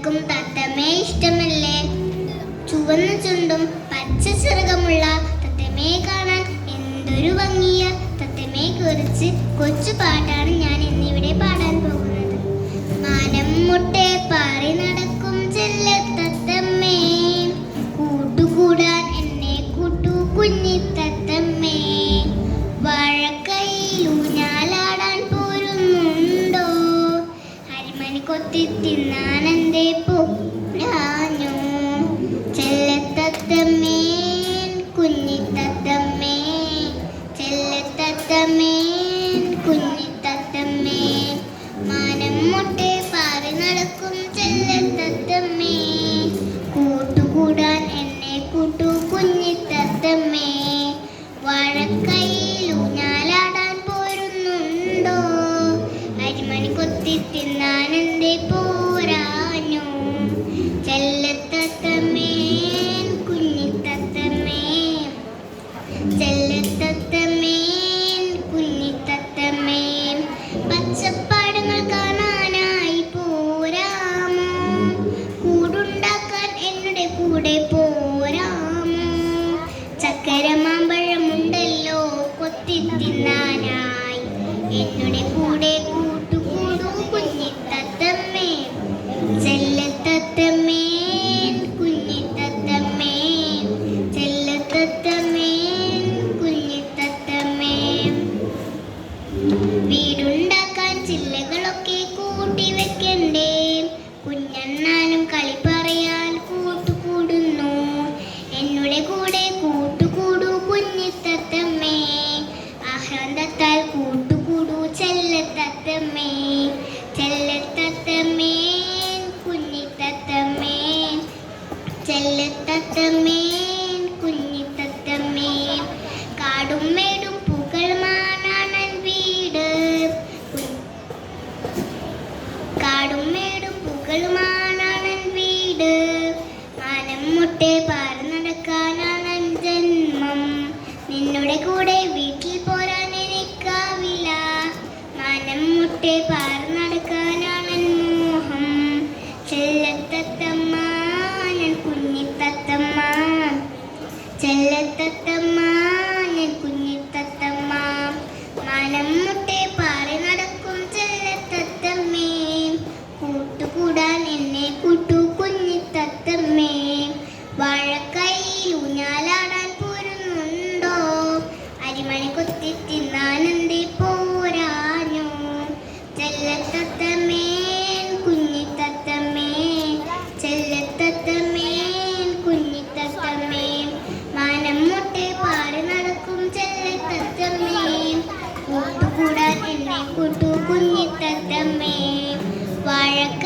എല്ലാവർക്കും തത്തമ്മേ ഇഷ്ടമല്ലേ? ചുവന്ന ചുണ്ടും പച്ച ചിറകമുള്ള തത്തമ്മയെ കാണാൻ എന്തൊരു ഭംഗിയ. തത്തമ്മയെ കുറിച്ച് കൊച്ചു പാട്ടാണ് ഞാൻ ഇന്നിവിടെ പാടാൻ പോകുന്നത്. മാനം മുട്ടെ പാറി നടക്കും ചെല്ല തത്തമ്മേ, കൂട്ടുകൂടാൻ എന്നെ കൂട്ടു കുഞ്ഞി തത്തമ്മേ. വാഴക്കൈയിൽ ഊഞ്ഞാലാടാൻ പോരുന്നുണ്ടോ? അരിമണി കൊത്തി തിന്നാനെന്തേ പോരാഞ്ഞു? ചെല്ലത്തത്തമ്മേ കുഞ്ഞിത്തത്തമ്മേ, ചെല്ലത്തത്തമ്മേ കുഞ്ഞിത്തത്തമ്മേ. മാനം മുട്ടെ പാറി നടക്കും ചെല്ലത്തത്തമ്മേ, കൂട്ടുകൂടാൻ എന്നെ കൂട്ടു കുഞ്ഞിത്തത്തമ്മേ. വാഴക്കൈയിൽ ഊഞ്ഞാലാടാൻ പോരുന്നുണ്ടോ? അരിമണി കൊത്തി തിന്നാനെന്തേ പോരാഞ്ഞു? ചെല്ലത്തത്തമ്മേ കുഞ്ഞിത്തത്തമ്മേ, ചെല്ലത്തത്തമ്മേ കുഞ്ഞിത്തത്തമ്മേ. പച്ചപ്പാടങ്ങൾ കാണാനായി പോരാമോ? കൂടുണ്ടാക്കാൻ എന്നുടെ കൂടെ പോരാമോ? ചക്കര മാമ്പഴമുണ്ടല്ലോ കൊത്തി തിന്നാനായി എന്നുടെ കൂടെ കൂട്ടുകൂടൂ കുഞ്ഞിത്തത്തമ്മേ. ചെല്ലത്തത്തമ്മേ കുഞ്ഞിത്തത്തമ്മേ, ചെല്ലത്തത്തമ്മേ കുഞ്ഞിത്തത്തമ്മേ. വീടുണ്ടാക്കാൻ ചില്ലകളൊക്കെ കൂട്ടി വെക്കണ്ടേ? കുഞ്ഞണ്ണാനും കളി പറയാൻ കൂട്ടുകൂടുന്നു. എന്നുടെ കൂടെ കൂട്ടുകൂടൂ കുഞ്ഞിത്തത്തമ്മേ. ആഹ്ലാദത്താൽ കൂട്ടുകൂടൂ ചെല്ലത്തത്തമ്മേ. ചെല്ലത്തത്തമ്മേ കുഞ്ഞിത്തത്തമ്മേ, ചെല്ലത്തത്തമ്മേ കുഞ്ഞിത്തത്തമ്മേ. കാടും മേടും പൂക്കളുമാണൻ വീട്, കാടും മേടും പൂക്കളുമാണൻ വീട്. മാനം മുട്ടെ പാറി നടക്കാനാണ് ജന്മം. നിന്നുടെ കൂടെ വീട്ടിൽ പോരാൻ എനിക്കാവില്ല. മാനം മുട്ടെ പാറി നടക്കാനാണ് മോഹം. ചെല്ലത്തത്തമ്മ ഞാൻ കുഞ്ഞിത്തത്തമ്മ, ചെല്ലത്തത്തമ്മ ഞാൻ കുഞ്ഞിത്തത്തമ്മ. മാനം മുട്ടെ പാറി നടക്കും ചെല്ലത്തത്തമ്മേ, കൂട്ടുകൂടാൻ എന്നെ കൂട്ടു കുഞ്ഞിത്തത്തമ്മേ. വാഴക്കൈയിൽ ഊഞ്ഞാലാടാൻ പോരുന്നുണ്ടോ? അരിമണി കൊത്തി തിന്നാനെന്തേ പോരാഞ്ഞു? ചെല്ലത്തത്തമ്മേ കുഞ്ഞിത്തത്തമ്മേ, ചെല്ലത്തത്തമ്മേ കുഞ്ഞിത്തത്തമ്മേ. മാനം മുട്ടെ പാറി നടക്കും ചെല്ലത്തത്തമ്മേ, കൂട്ടുകൂടാൻ എന്നെ കൂട്ടു കുഞ്ഞിത്തത്തമ്മേ. വാഴക്ക